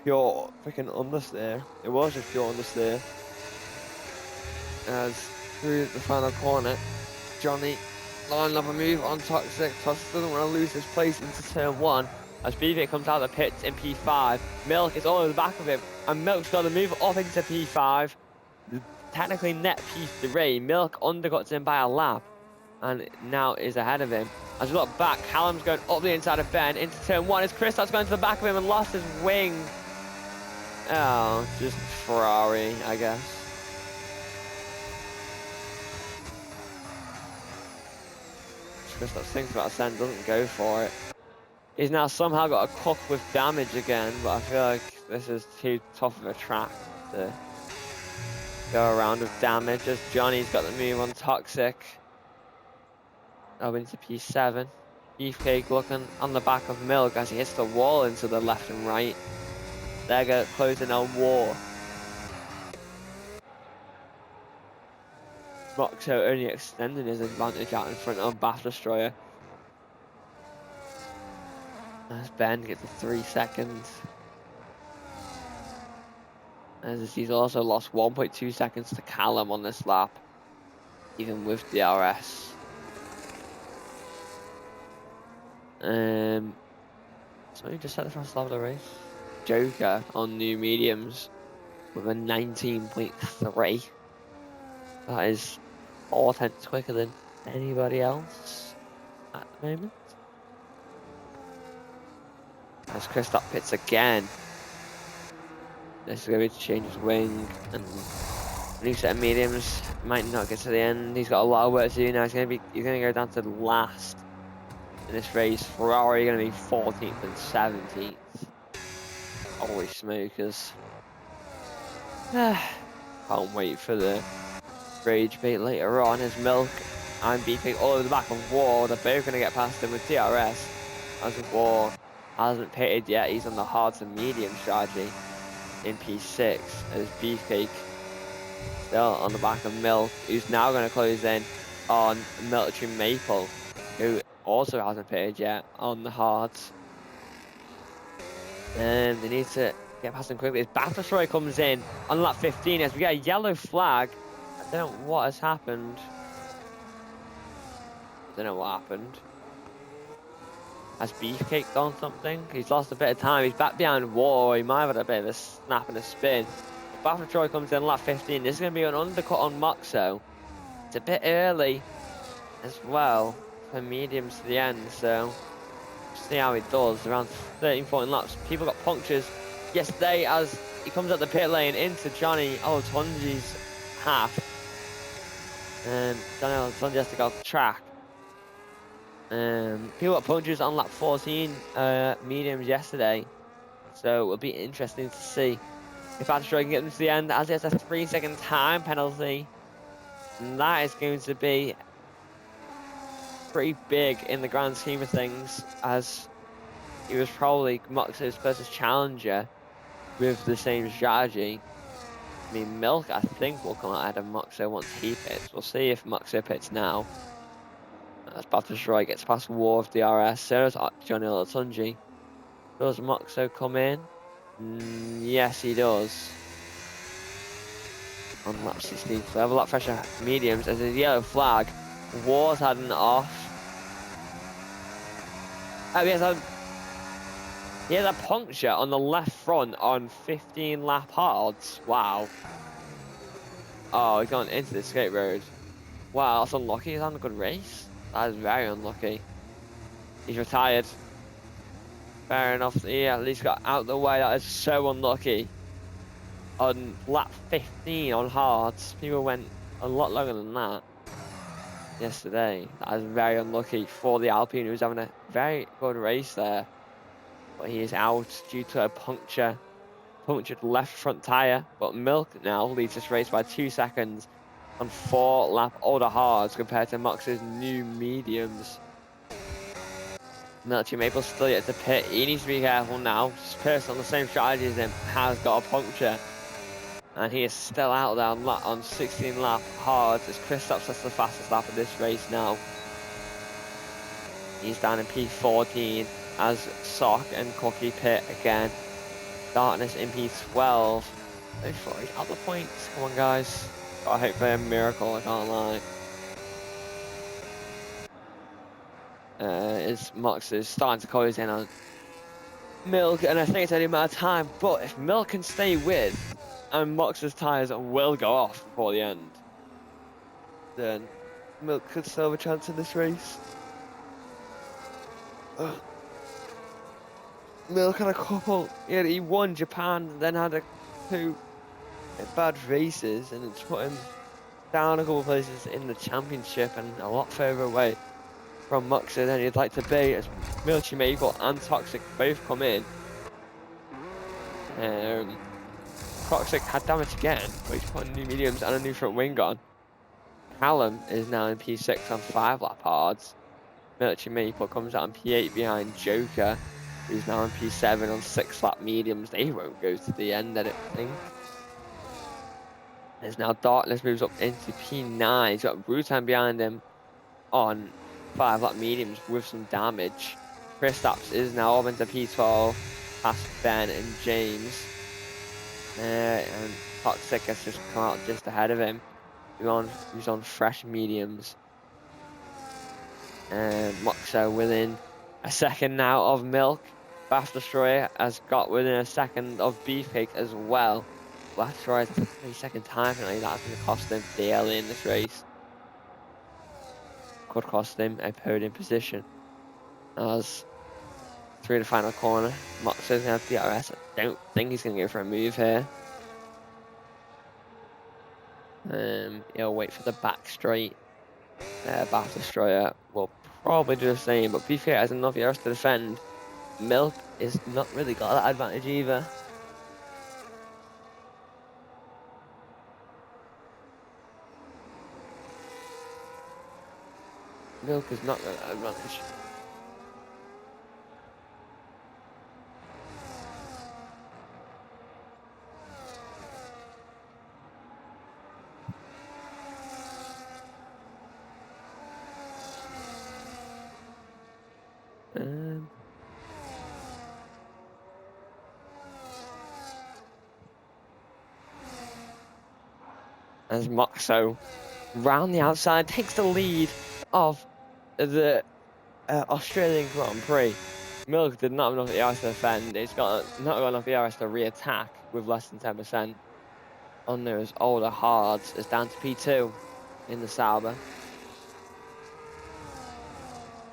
freaking understeer? It was just pure understeer. As through the final corner, Johnny lining up a move on Toxic. Toxic doesn't want to lose his place into turn 1. As Beefcake comes out of the pits in P5, Milk is all over the back of him, and Milk's got to move up into P5. Technically net P3. Milk undercuts him by a lap, and now is ahead of him. As we look back, Callum's going up the inside of Ben into turn 1. As Kristaps going to the back of him and lost his wing. Oh, just Ferrari, I guess. Kristaps thinks about a send, doesn't go for it. He's now somehow got a cook with damage again, but I feel like this is too tough of a track to go around with damage, as Johnny's got the move on Toxic. Up into P7. Beefcake looking on the back of Milk as he hits the wall into the left and right. They're closing on War. Moxo only extending his advantage out in front of Bath Destroyer. As Ben gets the 3 seconds. As he's also lost 1.2 seconds to Callum on this lap, even with DRS. So he just set the first lap of the race. Joker on new mediums with a 19.3. That is 4/10 quicker than anybody else at the moment. As Kristaps pits again. This is going to be to change his wing, and a new set of mediums might not get to the end. He's got a lot of work to do now. He's going to go down to last in this race. Ferrari going to be 14th and 17th. Holy smokers. Can't wait for the rage bait later on. As Milk and Beefcake all over the back of War. They're both going to get past him with DRS. As War hasn't pitted yet. He's on the hards and medium strategy in P6. As Beefcake still on the back of Milk, who's now going to close in on Military Maple, who also hasn't pitted yet on the hards. And they need to get past him quickly. As Bath Destroyer comes in on lap 15 as we get a yellow flag. I don't know what has happened. Has Beefcake done something? He's lost a bit of time. He's back behind War. He might have had a bit of a snap and a spin. Bath Destroyer comes in lap 15. This is going to be an undercut on Moxo. It's a bit early as well for mediums to the end, so See how he does. Around 13, 14 laps. People got punctures yesterday as he comes up the pit lane into Johnny Olatunji's half. And Johnny Olatunji has to go off the track. People got punctures on lap 14 mediums yesterday. So it will be interesting to see if Baptistreau can get them to the end, as he has a 3-second time penalty. And that is going to be pretty big in the grand scheme of things, as he was probably Moxo's closest challenger with the same strategy. I mean, Milk, I think, will come out ahead of Moxo once he pits. We'll see if Moxo pits now. As Baptistreau gets past War of DRS, so does Johnny Olatunji. Does Moxo come in? Yes, he does. On lap 16, so I have a lot fresher mediums as a yellow flag. War's had an off. He has a puncture on the left front on 15 lap hards. Wow. Oh, he's gone into the skate road. Wow, that's unlucky. He's on a good race. That is very unlucky. He's retired. Fair enough. He at least got out of the way. That is so unlucky. On lap 15 on hards, people went a lot longer than that yesterday. That is very unlucky for the Alpine, who was having a very good race there. But he is out due to a punctured left front tyre. But Milk now leads this race by 2 seconds on 4 lap older hards compared to Mox's new mediums. Melchi Maple still yet to pit. He needs to be careful now. This person on the same strategy as him has got a puncture. And he is still out there on 16 lap hards as Kristaps has the fastest lap of this race now. He's down in P14 as Sock and Cookie pit again. Darkness in P12. Before he's out the points. Come on, guys. Gotta hope for a miracle, I can't lie. Mox is starting to close in on Milk, and I think it's only a matter of time. But if Milk can stay with, and Mox's tyres will go off before the end, then Milk could still have a chance in this race. Milk had a couple. He won Japan, then had two bad races, and it's put him down a couple of places in the championship and a lot further away from Moxo than he'd like to be, as Melchi Maple and Toxic both come in. Toxic had damage again, but he's putting new mediums and a new front wing on. Callum is now in P6 on 5 lap hards. Melchi Maple comes out on P8 behind Joker, who's now in P7 on 6 lap mediums. They won't go to the end, I don't think. There's now Darkness moves up into P9. He's got Brutan behind him on 5 lap mediums with some damage. Kristaps is now up into P12 past Ben and James. And Toxic has just come out just ahead of him. He's on fresh mediums. And Moxo within a second now of Milk. Bath Destroyer has got within a second of Beefcake as well. Bath Destroyer has a 3-second time penalty. That's going to cost him daily in this race. Could cost him a podium position. As through the final corner, Moxo's going to have DRS. I don't think he's going to go for a move here. He'll wait for the back straight. Bath Destroyer will probably do the same, but Beefcake has enough DRS to defend. Milk is not really got that advantage either. Milk is not got that advantage. As Moxo round the outside takes the lead of the Australian Grand Prix. Milk did not have enough ERS to defend. It's not got enough ERS to re-attack with less than 10%. On those older hards is down to P2 in the Sauber.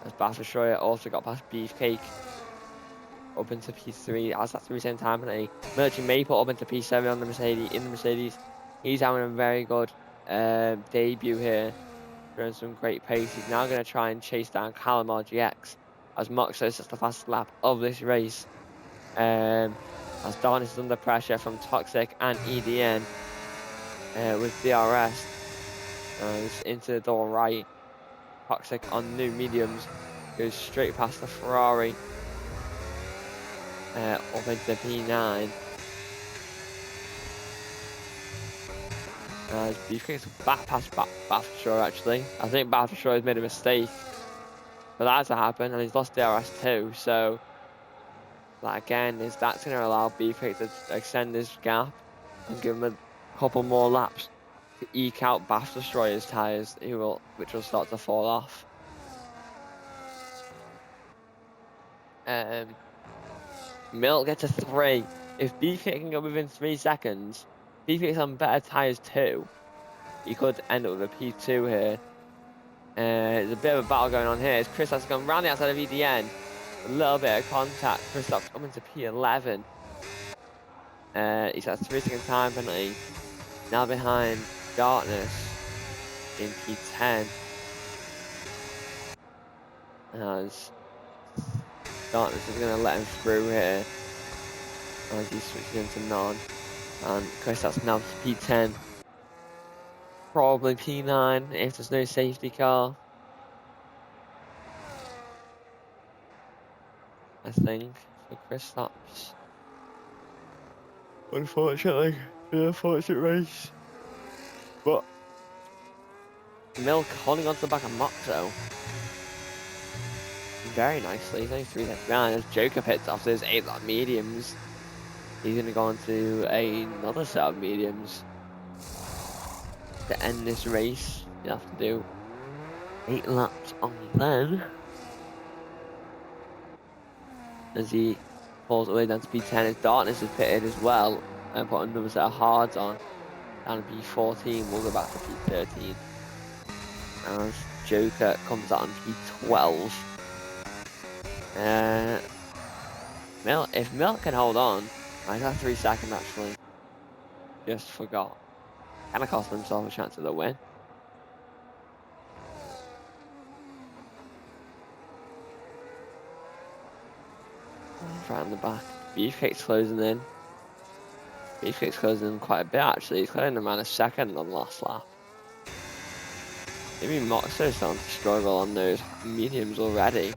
As Bath Destroyer also got past Beefcake up into P3, as that's the same time penalty. Merchant Maple up into P7 on the Mercedes. He's having a very good debut here, showing some great pace. He's now going to try and chase down Callum RGX as Moxo sets the fastest lap of this race. As Darkness is under pressure from Toxic and EDN with DRS. Into the door right. Toxic on new mediums goes straight past the Ferrari up into P9. Beefcake's back past Bath Destroyer actually. I think Bath Destroyer's made a mistake for that to happen, and he's lost DRS too. So that again that's going to allow Beefcake to extend this gap and give him a couple more laps to eke out Bath Destroyer's tyres, which will start to fall off. Milk gets a 3. If Beefcake can go within 3 seconds, Beefcake's on better tyres too. He could end up with a P2 here. There's a bit of a battle going on here. As Chris has gone round the outside of EDN. A little bit of contact. Chris has come into P11. He's at 3-second time penalty. Now behind Darkness in P10. As Darkness is going to let him through here as he switches into non. And Chris, that's now P10. Probably P9 if there's no safety car. I think for Kristaps. Unfortunately, an unfortunate race. But Milk holding on to the back of Moxo. Very nicely. He's only 3 seconds behind. As Joker pits off those 8-lap mediums. He's going to go on to another set of mediums to end this race. You have to do 8 laps on them. As he falls away down to P10, as Darkness is pitted as well and put another set of hards on. Down to P14, we'll go back to P13. As Joker comes out on P12. If Milk can hold on, I got 3 seconds actually. Just forgot. Kind of cost himself a chance at the win. Right on the back. Beefcake's closing in. Beefcake's closing in quite a bit actually. He's closing around a second on the last lap. Maybe Moxo's starting to struggle on those mediums already.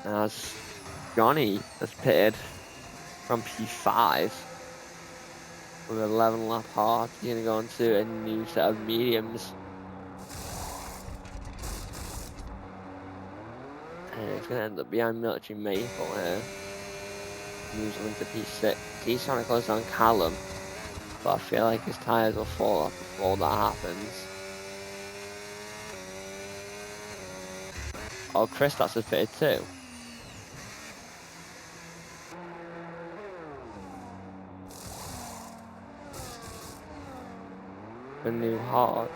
As Johnny has pitted from P5 with 11 lap hard. He's going to go into a new set of mediums. And it's going to end up behind Military Maple here. Moves on into P6. He's trying to close down Callum, but I feel like his tyres will fall off before that happens. Oh, Kristaps has pitted too. A new hard.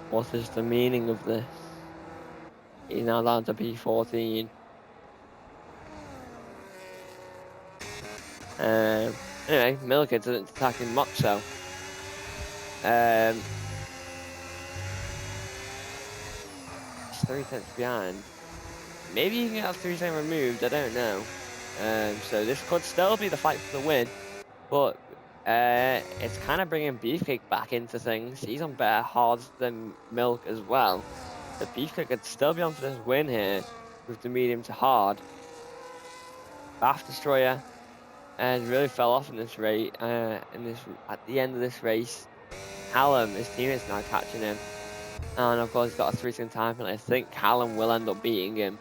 What is the meaning of this? He's now down to P14. Anyway, Milkhead's attacking Moxo. It's 3 tenths behind. Maybe he can get 3 seconds removed, I don't know. So this could still be the fight for the win. But it's kind of bringing Beefcake back into things. He's on better hards than Milk as well. The Beefcake could still be on for this win here with the medium to hard. Bath Destroyer really fell off in this race. At the end of this race, Callum, his teammate's now catching him, and of course he's got a 3-second time penalty. I think Callum will end up beating him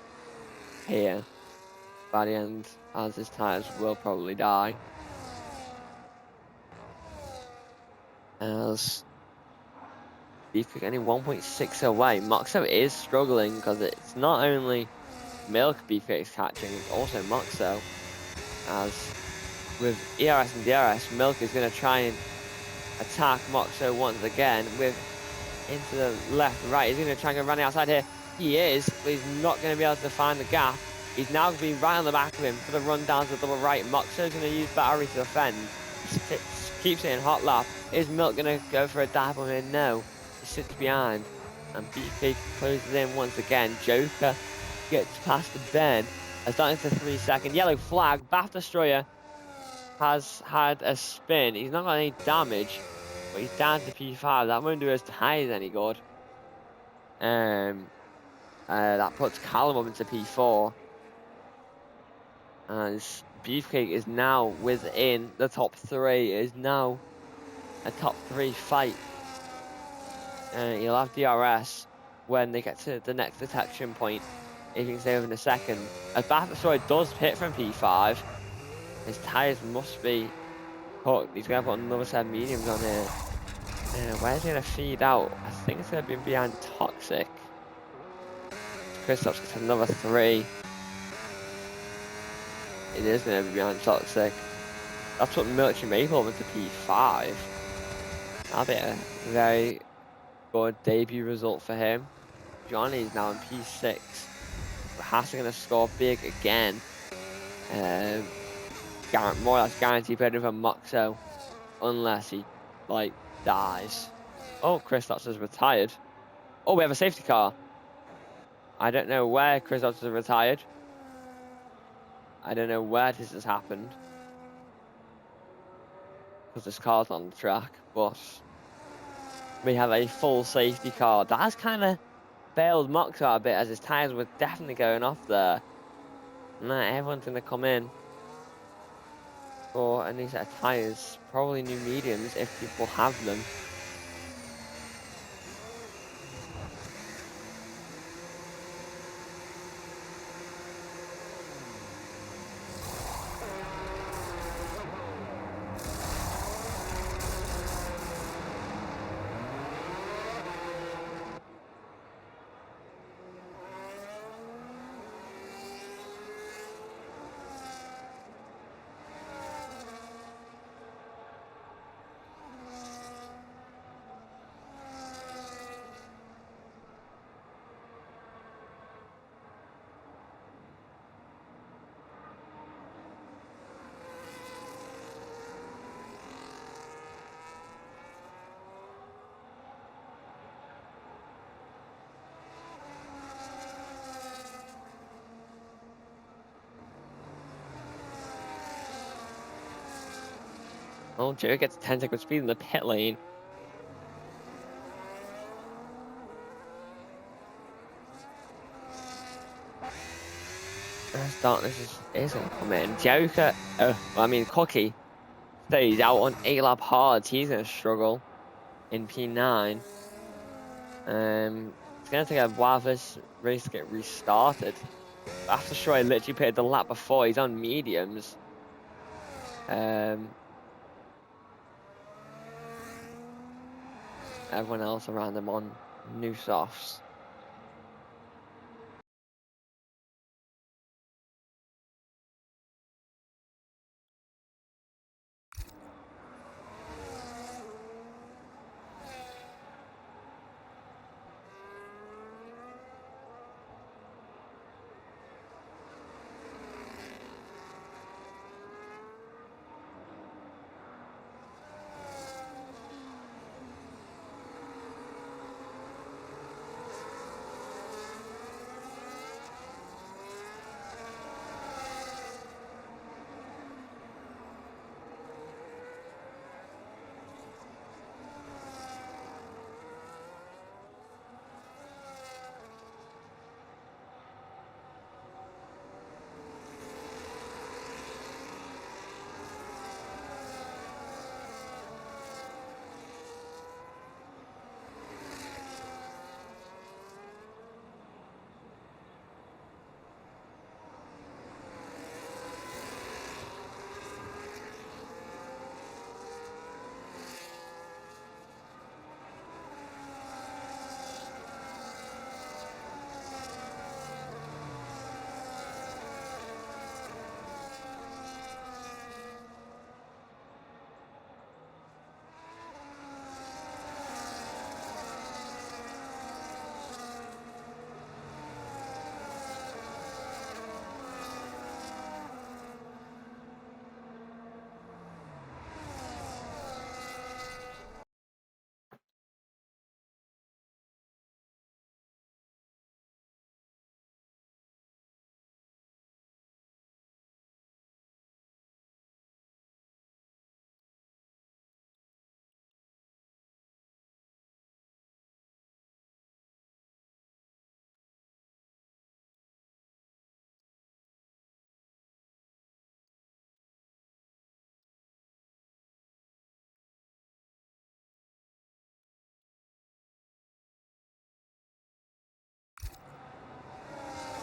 here by the end, as his tyres will probably die. As Beefcake only 1.6 away. Moxo is struggling because it's not only Milk Beefcake's catching, it's also Moxo. As with ERS and DRS, Milk is going to try and attack Moxo once again with into the left, right. He's going to try and go running outside here. He is, but he's not going to be able to find the gap. He's now going to be right on the back of him for the run down to the double right. Moxo's going to use battery to defend. Keeps it in hot lap. Is Milk going to go for a dive on him? No. He sits behind. And Beefcake closes in once again. Joker gets past the Ben. Has done it for 3 seconds. Yellow flag. Bath Destroyer has had a spin. He's not got any damage, but he's down to P5. That won't do his tires any good. That puts Callum up into P4. As Beefcake is now within the top 3. It is now a top 3 fight. He'll have DRS when they get to the next detection point, if he can stay within a second. As Bath Destroyer does hit from P5, his tyres must be hooked. He's going to put another set of mediums on here. Where's he going to feed out? I think it's going to be behind Toxic. Kristaps gets another 3. It is going to be behind Toxic. That's what Merchant Maple over to P5. That'll be a very good debut result for him. Johnny's now in P6. Haas going to score big again. More or less guaranteed better than Moxo, unless he dies. Oh, Kristaps has retired. Oh, we have a safety car. I don't know where Kristaps has retired. I don't know where this has happened, because this car's on the track, but we have a full safety car. That's kind of bailed Moxo a bit, as his tyres were definitely going off there. Now everyone's going to come in for a new set of tyres, probably new mediums if people have them. Oh, Joe gets 10 second speed in the pit lane. Darkness is going to come in. Joker, Cookie stays out on 8 lap hard. He's going to struggle in P9. It's going to take a while for this race to get restarted. After Troy literally pitted the lap before, he's on mediums. Everyone else around them on new softs.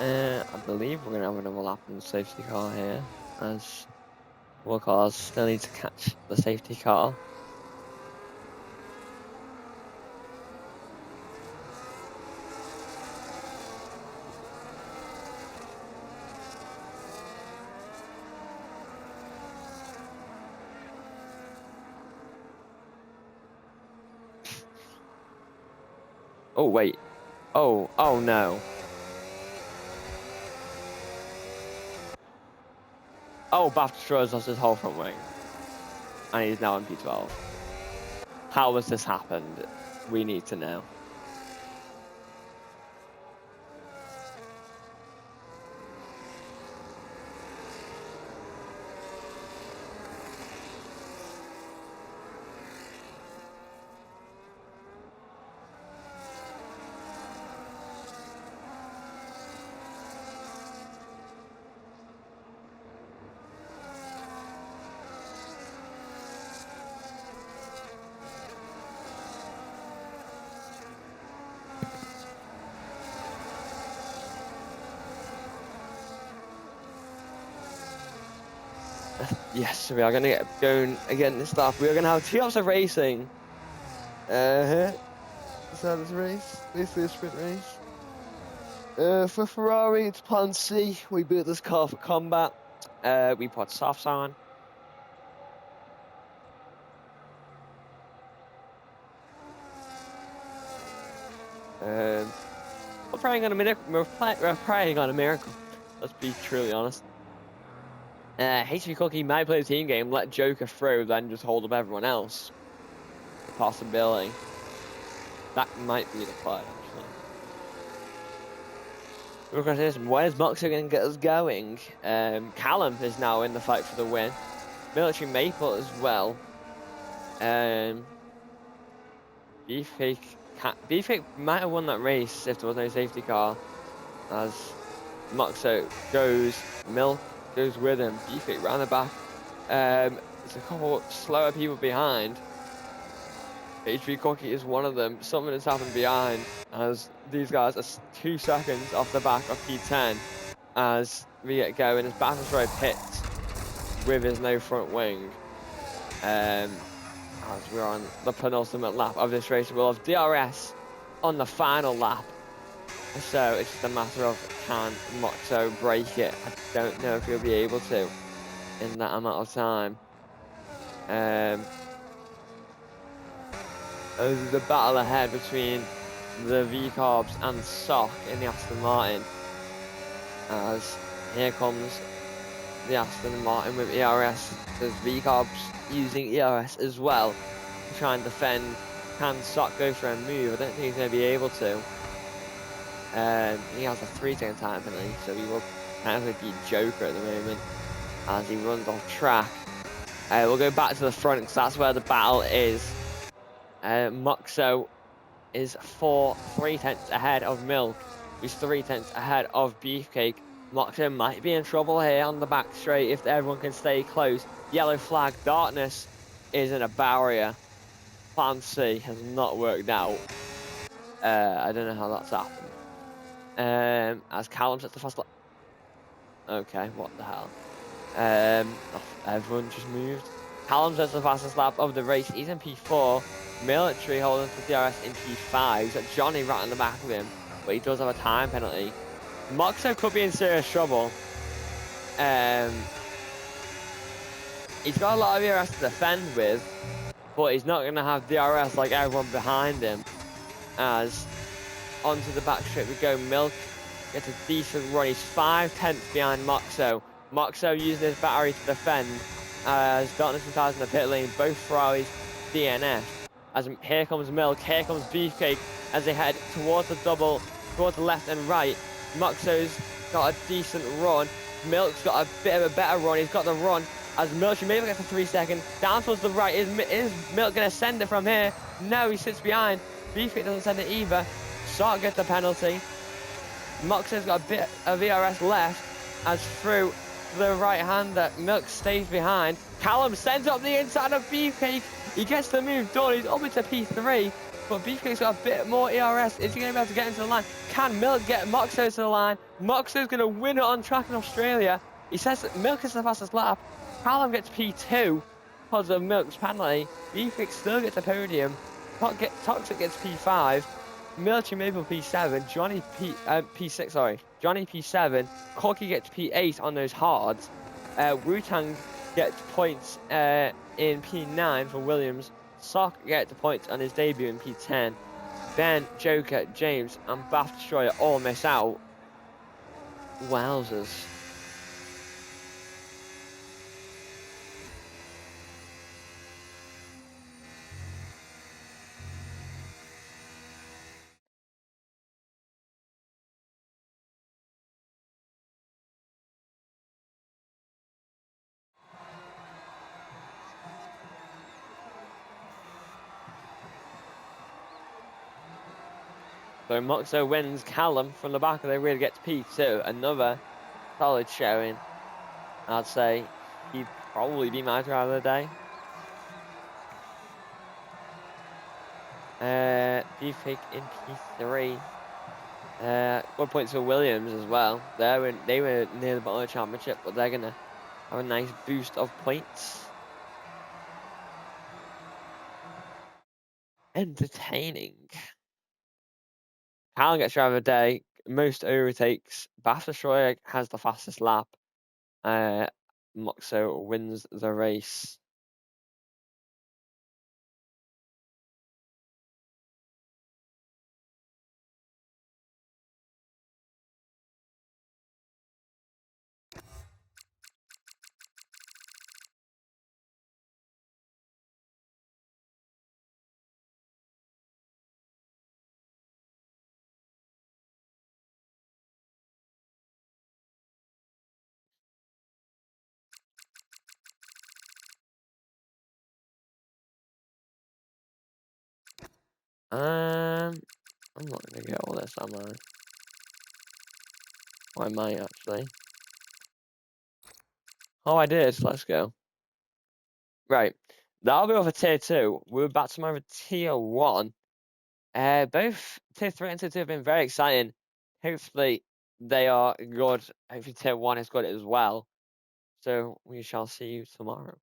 I believe we're going to have another lap in the safety car here, as more cars still need to catch the safety car. Oh, wait. Oh no. Oh, Baftra lost his whole front wing. And he's now in P12. How has this happened? We need to know. Yes, we are going to get going again this stuff. We are going to have 2 laps of racing. So this race, basically a sprint race. For Ferrari, it's plan C. We built this car for combat. We put softs on. We're praying on a miracle. We're praying on a miracle. Let's be truly honest. HV Cookie might play the team game, let Joker through, then just hold up everyone else. Possibility. That might be the play, actually. Look at this. Where's Moxo going to get us going? Callum is now in the fight for the win. Military Maple as well. Beefcake might have won that race if there was no safety car. As Moxo goes, Milk goes with him. Beefcake round the back. There's a couple slower people behind. HV Cookie is one of them. Something has happened behind, as these guys are 2 seconds off the back of P10 as we get going. As Bathurst pits with his no front wing. As we're on the penultimate lap of this race, we'll have DRS on the final lap. So it's just a matter of, can Moxo break it? I don't know if he'll be able to in that amount of time. There's a battle ahead between the V-Carbs and Sock in the Aston Martin. As here comes the Aston Martin with ERS. There's V-Carbs using ERS as well to try and defend. Can Sock go for a move? I don't think he's going to be able to. He has a 3-second time penalty, so he will kind of be Joker at the moment as he runs off track. We'll go back to the front because that's where the battle is. Moxo is 3/10 ahead of Milk, who's 3/10 ahead of Beefcake. Moxo might be in trouble here on the back straight if everyone can stay close. Yellow flag, Darkness is in a barrier. Plan C has not worked out. I don't know how that's happened. As Callum sets the fast lap. Okay, what the hell? Everyone just moved. Callum sets the fastest lap of the race. He's in P4. Military holding for DRS in P5. He's got Johnny right on the back of him, but he does have a time penalty. Moxo could be in serious trouble. He's got a lot of DRS to defend with, but he's not going to have DRS like everyone behind him. As onto the back straight we go. Milk gets a decent run. He's 5/10 behind Moxo. Moxo using his battery to defend. As Darkness and Taz in the pit lane, both Ferraris DNF. As here comes Milk, here comes Beefcake as they head towards the double, towards the left and right. Moxo's got a decent run. Milk's got a bit of a better run. He's got the run as Milk maybe gets a 3-second. Down towards the right. Is Milk going to send it from here? No, he sits behind. Beefcake doesn't send it either. Sark gets the penalty. Moxo's got a bit of ERS left as through the right-hander. Milk stays behind. Callum sends up the inside of Beefcake. He gets the move done. He's up into P3. but Beefcake's got a bit more ERS. Is he going to be able to get into the line? Can Milk get Moxo to the line? Moxo's going to win it on track in Australia. He says that Milk is the fastest lap. Callum gets P2 because of Milk's penalty. Beefcake still gets a podium. Toxic gets P5. Military Maple P7. Johnny P6, sorry. Johnny P7. Corky gets P8 on those hards. Wu-Tang gets points in P9 for Williams. Sock gets the points on his debut in P10. Ben, Joker, James, and Bath Destroyer all miss out. Wowzers. So Moxo wins. Callum from the back of the rear gets P2. Another solid showing. I'd say he'd probably be my driver of the day. Beefcake in P3. Good points for Williams as well. They were near the bottom of the championship, but they're gonna have a nice boost of points. Entertaining. Callum gets driver of the day. Most overtakes. Bath Destroyer has the fastest lap. Moxo wins the race. I'm not gonna get all this, am I? Or I might actually. Oh, I did. Let's go. Right. That'll be over tier 2. We're back to my tier 1. Both tier 3 and tier 2 have been very exciting. Hopefully they are good. Hopefully tier 1 is good as well. So we shall see you tomorrow.